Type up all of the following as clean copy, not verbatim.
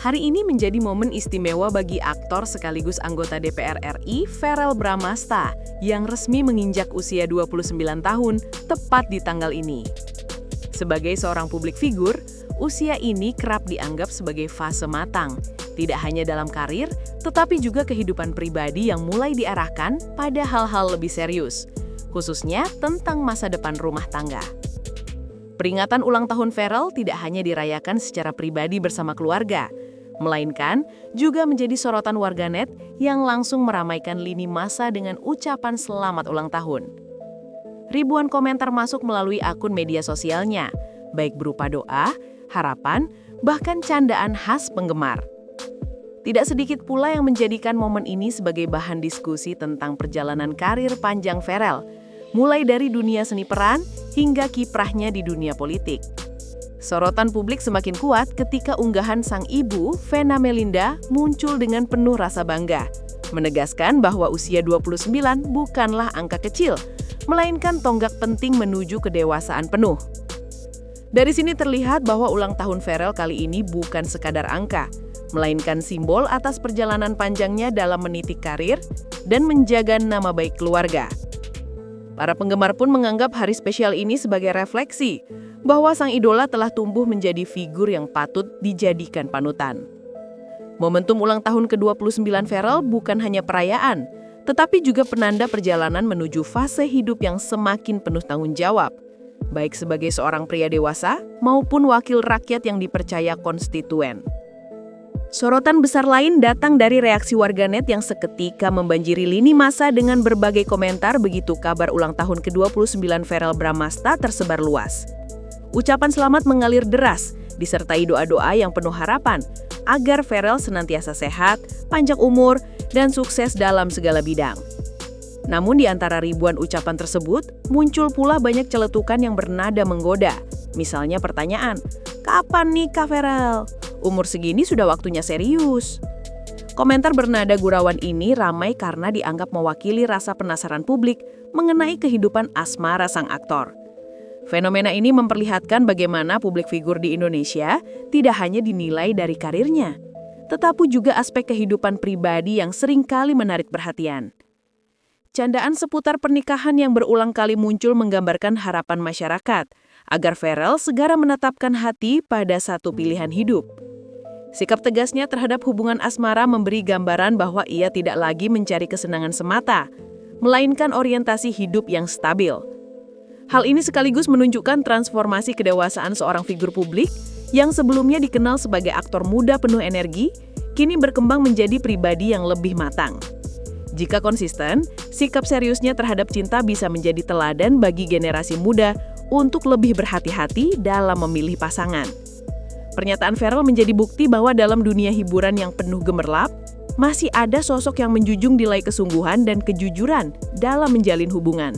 Hari ini menjadi momen istimewa bagi aktor sekaligus anggota DPR RI, Verrel Bramasta, yang resmi menginjak usia 29 tahun, tepat di tanggal ini. Sebagai seorang publik figur, usia ini kerap dianggap sebagai fase matang, tidak hanya dalam karir, tetapi juga kehidupan pribadi yang mulai diarahkan pada hal-hal lebih serius, khususnya tentang masa depan rumah tangga. Peringatan ulang tahun Verrel tidak hanya dirayakan secara pribadi bersama keluarga, melainkan juga menjadi sorotan warganet yang langsung meramaikan lini masa dengan ucapan selamat ulang tahun. Ribuan komentar masuk melalui akun media sosialnya, baik berupa doa, harapan, bahkan candaan khas penggemar. Tidak sedikit pula yang menjadikan momen ini sebagai bahan diskusi tentang perjalanan karir panjang Verrel, mulai dari dunia seni peran hingga kiprahnya di dunia politik. Sorotan publik semakin kuat ketika unggahan sang ibu, Vena Melinda, muncul dengan penuh rasa bangga, menegaskan bahwa usia 29 bukanlah angka kecil, melainkan tonggak penting menuju kedewasaan penuh. Dari sini terlihat bahwa ulang tahun Verrel kali ini bukan sekadar angka, melainkan simbol atas perjalanan panjangnya dalam meniti karir dan menjaga nama baik keluarga. Para penggemar pun menganggap hari spesial ini sebagai refleksi bahwa sang idola telah tumbuh menjadi figur yang patut dijadikan panutan. Momentum ulang tahun ke-29 Verrel bukan hanya perayaan, tetapi juga penanda perjalanan menuju fase hidup yang semakin penuh tanggung jawab, baik sebagai seorang pria dewasa maupun wakil rakyat yang dipercaya konstituen. Sorotan besar lain datang dari reaksi warganet yang seketika membanjiri lini masa dengan berbagai komentar begitu kabar ulang tahun ke-29 Verrel Bramasta tersebar luas. Ucapan selamat mengalir deras, disertai doa-doa yang penuh harapan agar Verrel senantiasa sehat, panjang umur, dan sukses dalam segala bidang. Namun di antara ribuan ucapan tersebut, muncul pula banyak celetukan yang bernada menggoda. Misalnya pertanyaan, "Kapan nikah Verrel? Umur segini sudah waktunya serius." Komentar bernada gurauan ini ramai karena dianggap mewakili rasa penasaran publik mengenai kehidupan asmara sang aktor. Fenomena ini memperlihatkan bagaimana publik figur di Indonesia tidak hanya dinilai dari karirnya, tetapi juga aspek kehidupan pribadi yang seringkali menarik perhatian. Candaan seputar pernikahan yang berulang kali muncul menggambarkan harapan masyarakat agar Verrel segera menetapkan hati pada satu pilihan hidup. Sikap tegasnya terhadap hubungan asmara memberi gambaran bahwa ia tidak lagi mencari kesenangan semata, melainkan orientasi hidup yang stabil. Hal ini sekaligus menunjukkan transformasi kedewasaan seorang figur publik yang sebelumnya dikenal sebagai aktor muda penuh energi, kini berkembang menjadi pribadi yang lebih matang. Jika konsisten, sikap seriusnya terhadap cinta bisa menjadi teladan bagi generasi muda untuk lebih berhati-hati dalam memilih pasangan. Pernyataan Verrel menjadi bukti bahwa dalam dunia hiburan yang penuh gemerlap, masih ada sosok yang menjunjung nilai kesungguhan dan kejujuran dalam menjalin hubungan.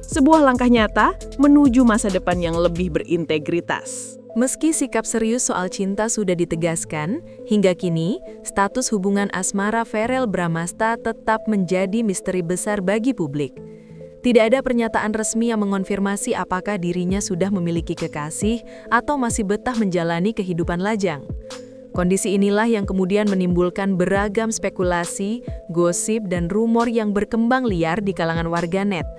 Sebuah langkah nyata menuju masa depan yang lebih berintegritas. Meski sikap serius soal cinta sudah ditegaskan, hingga kini status hubungan asmara Verrel Bramasta tetap menjadi misteri besar bagi publik. Tidak ada pernyataan resmi yang mengonfirmasi apakah dirinya sudah memiliki kekasih atau masih betah menjalani kehidupan lajang. Kondisi inilah yang kemudian menimbulkan beragam spekulasi, gosip, dan rumor yang berkembang liar di kalangan warganet.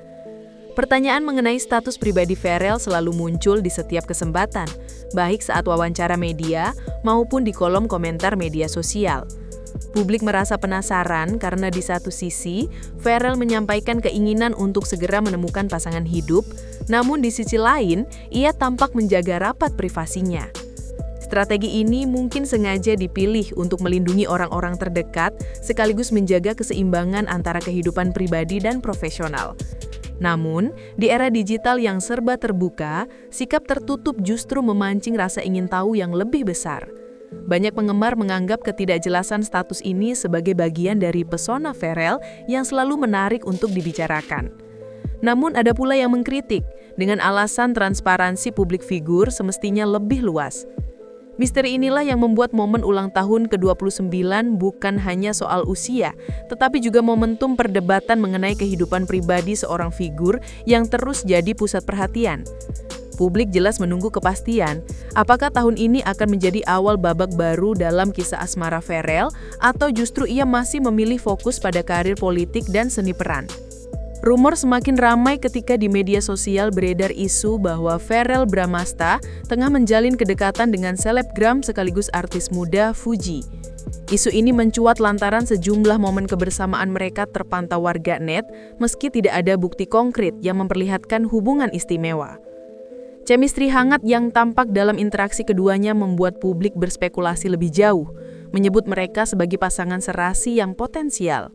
Pertanyaan mengenai status pribadi Verrel selalu muncul di setiap kesempatan, baik saat wawancara media maupun di kolom komentar media sosial. Publik merasa penasaran karena di satu sisi, Verrel menyampaikan keinginan untuk segera menemukan pasangan hidup, namun di sisi lain, ia tampak menjaga rapat privasinya. Strategi ini mungkin sengaja dipilih untuk melindungi orang-orang terdekat, sekaligus menjaga keseimbangan antara kehidupan pribadi dan profesional. Namun, di era digital yang serba terbuka, sikap tertutup justru memancing rasa ingin tahu yang lebih besar. Banyak penggemar menganggap ketidakjelasan status ini sebagai bagian dari pesona Verrel yang selalu menarik untuk dibicarakan. Namun ada pula yang mengkritik, dengan alasan transparansi publik figur semestinya lebih luas. Misteri inilah yang membuat momen ulang tahun ke-29 bukan hanya soal usia, tetapi juga momentum perdebatan mengenai kehidupan pribadi seorang figur yang terus jadi pusat perhatian. Publik jelas menunggu kepastian, apakah tahun ini akan menjadi awal babak baru dalam kisah asmara Ferel atau justru ia masih memilih fokus pada karir politik dan seni peran. Rumor semakin ramai ketika di media sosial beredar isu bahwa Verrell Bramasta tengah menjalin kedekatan dengan selebgram sekaligus artis muda Fuji. Isu ini mencuat lantaran sejumlah momen kebersamaan mereka terpantau warganet meski tidak ada bukti konkret yang memperlihatkan hubungan istimewa. Chemistry hangat yang tampak dalam interaksi keduanya membuat publik berspekulasi lebih jauh, menyebut mereka sebagai pasangan serasi yang potensial.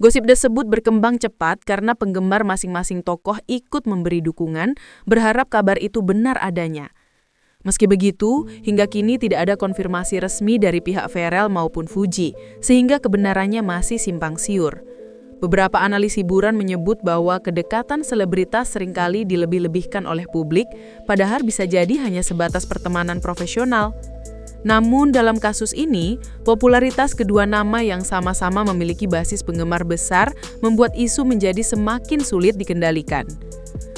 Gosip tersebut berkembang cepat karena penggemar masing-masing tokoh ikut memberi dukungan, berharap kabar itu benar adanya. Meski begitu, hingga kini tidak ada konfirmasi resmi dari pihak Verrell maupun Fuji, sehingga kebenarannya masih simpang siur. Beberapa analis hiburan menyebut bahwa kedekatan selebritas seringkali dilebih-lebihkan oleh publik, padahal bisa jadi hanya sebatas pertemanan profesional. Namun dalam kasus ini, popularitas kedua nama yang sama-sama memiliki basis penggemar besar membuat isu menjadi semakin sulit dikendalikan.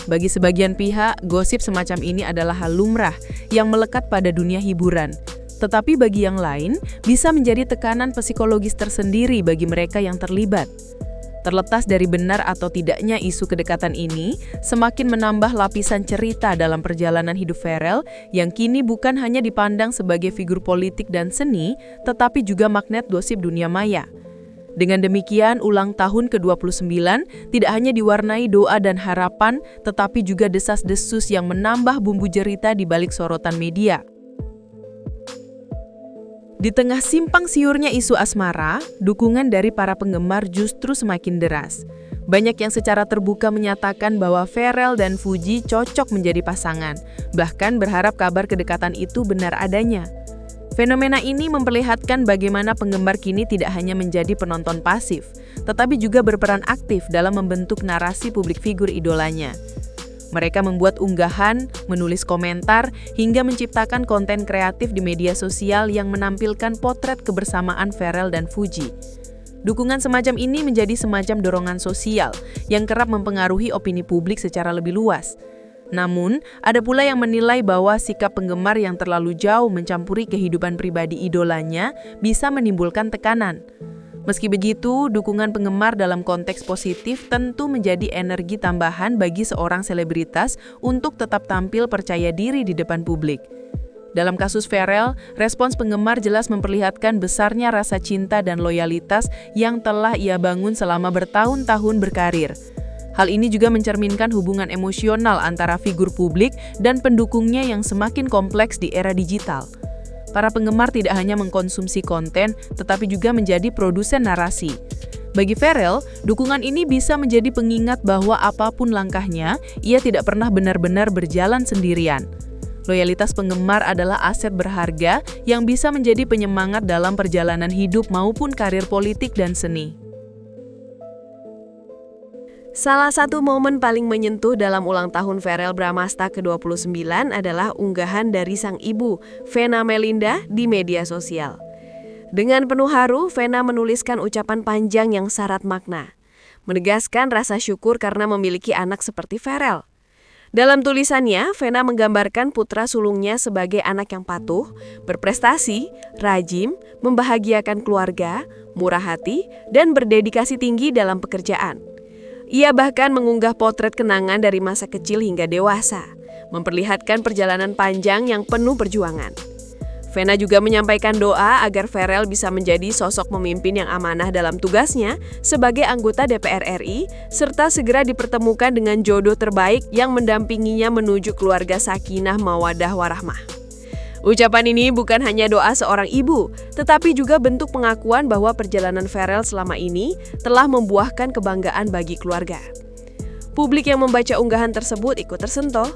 Bagi sebagian pihak, gosip semacam ini adalah hal lumrah yang melekat pada dunia hiburan. Tetapi bagi yang lain, bisa menjadi tekanan psikologis tersendiri bagi mereka yang terlibat. Terlepas dari benar atau tidaknya isu kedekatan ini, semakin menambah lapisan cerita dalam perjalanan hidup Verrell yang kini bukan hanya dipandang sebagai figur politik dan seni, tetapi juga magnet gosip dunia maya. Dengan demikian, ulang tahun ke-29 tidak hanya diwarnai doa dan harapan, tetapi juga desas-desus yang menambah bumbu cerita di balik sorotan media. Di tengah simpang siurnya isu asmara, dukungan dari para penggemar justru semakin deras. Banyak yang secara terbuka menyatakan bahwa Verrell dan Fuji cocok menjadi pasangan, bahkan berharap kabar kedekatan itu benar adanya. Fenomena ini memperlihatkan bagaimana penggemar kini tidak hanya menjadi penonton pasif, tetapi juga berperan aktif dalam membentuk narasi publik figur idolanya. Mereka membuat unggahan, menulis komentar, hingga menciptakan konten kreatif di media sosial yang menampilkan potret kebersamaan Verrell dan Fuji. Dukungan semacam ini menjadi semacam dorongan sosial yang kerap mempengaruhi opini publik secara lebih luas. Namun, ada pula yang menilai bahwa sikap penggemar yang terlalu jauh mencampuri kehidupan pribadi idolanya bisa menimbulkan tekanan. Meski begitu, dukungan penggemar dalam konteks positif tentu menjadi energi tambahan bagi seorang selebritas untuk tetap tampil percaya diri di depan publik. Dalam kasus Verrell, respons penggemar jelas memperlihatkan besarnya rasa cinta dan loyalitas yang telah ia bangun selama bertahun-tahun berkarir. Hal ini juga mencerminkan hubungan emosional antara figur publik dan pendukungnya yang semakin kompleks di era digital. Para penggemar tidak hanya mengkonsumsi konten, tetapi juga menjadi produsen narasi. Bagi Verrell, dukungan ini bisa menjadi pengingat bahwa apapun langkahnya, ia tidak pernah benar-benar berjalan sendirian. Loyalitas penggemar adalah aset berharga yang bisa menjadi penyemangat dalam perjalanan hidup maupun karir politik dan seni. Salah satu momen paling menyentuh dalam ulang tahun Verrell Bramasta ke-29 adalah unggahan dari sang ibu, Vena Melinda, di media sosial. Dengan penuh haru, Vena menuliskan ucapan panjang yang syarat makna, menegaskan rasa syukur karena memiliki anak seperti Verrell. Dalam tulisannya, Vena menggambarkan putra sulungnya sebagai anak yang patuh, berprestasi, rajin, membahagiakan keluarga, murah hati, dan berdedikasi tinggi dalam pekerjaan. Ia bahkan mengunggah potret kenangan dari masa kecil hingga dewasa, memperlihatkan perjalanan panjang yang penuh perjuangan. Vena juga menyampaikan doa agar Verrell bisa menjadi sosok pemimpin yang amanah dalam tugasnya sebagai anggota DPR RI, serta segera dipertemukan dengan jodoh terbaik yang mendampinginya menuju keluarga sakinah mawaddah warahmah. Ucapan ini bukan hanya doa seorang ibu, tetapi juga bentuk pengakuan bahwa perjalanan Verrell selama ini telah membuahkan kebanggaan bagi keluarga. Publik yang membaca unggahan tersebut ikut tersentuh.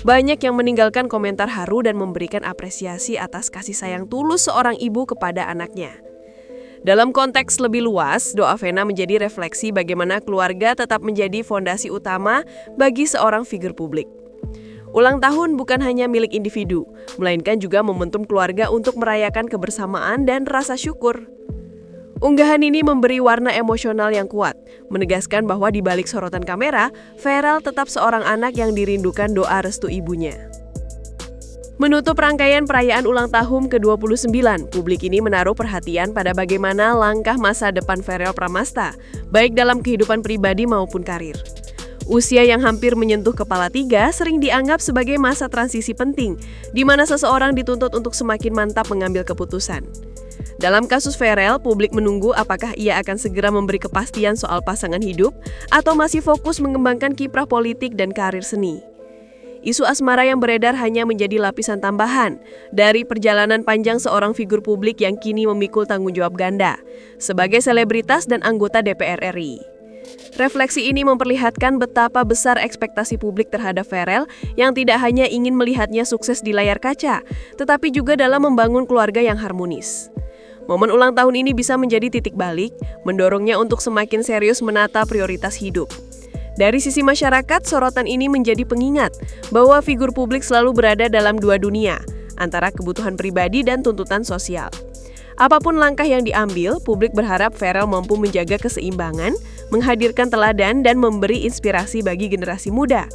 Banyak yang meninggalkan komentar haru dan memberikan apresiasi atas kasih sayang tulus seorang ibu kepada anaknya. Dalam konteks lebih luas, doa Vena menjadi refleksi bagaimana keluarga tetap menjadi fondasi utama bagi seorang figur publik. Ulang tahun bukan hanya milik individu, melainkan juga momentum keluarga untuk merayakan kebersamaan dan rasa syukur. Unggahan ini memberi warna emosional yang kuat, menegaskan bahwa di balik sorotan kamera, Pharrell tetap seorang anak yang dirindukan doa restu ibunya. Menutup rangkaian perayaan ulang tahun ke-29, publik ini menaruh perhatian pada bagaimana langkah masa depan Pharrell Bramastha, baik dalam kehidupan pribadi maupun karir. Usia yang hampir menyentuh kepala tiga sering dianggap sebagai masa transisi penting, di mana seseorang dituntut untuk semakin mantap mengambil keputusan. Dalam kasus Pharrell, publik menunggu apakah ia akan segera memberi kepastian soal pasangan hidup atau masih fokus mengembangkan kiprah politik dan karir seni. Isu asmara yang beredar hanya menjadi lapisan tambahan dari perjalanan panjang seorang figur publik yang kini memikul tanggung jawab ganda sebagai selebritas dan anggota DPR RI. Refleksi ini memperlihatkan betapa besar ekspektasi publik terhadap Pharrell yang tidak hanya ingin melihatnya sukses di layar kaca, tetapi juga dalam membangun keluarga yang harmonis. Momen ulang tahun ini bisa menjadi titik balik, mendorongnya untuk semakin serius menata prioritas hidup. Dari sisi masyarakat, sorotan ini menjadi pengingat bahwa figur publik selalu berada dalam dua dunia, antara kebutuhan pribadi dan tuntutan sosial. Apapun langkah yang diambil, publik berharap Pharrell mampu menjaga keseimbangan, menghadirkan teladan, dan memberi inspirasi bagi generasi muda.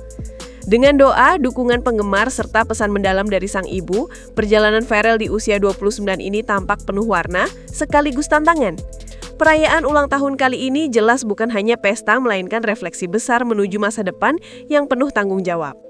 Dengan doa, dukungan penggemar, serta pesan mendalam dari sang ibu, perjalanan Pharrell di usia 29 ini tampak penuh warna, sekaligus tantangan. Perayaan ulang tahun kali ini jelas bukan hanya pesta, melainkan refleksi besar menuju masa depan yang penuh tanggung jawab.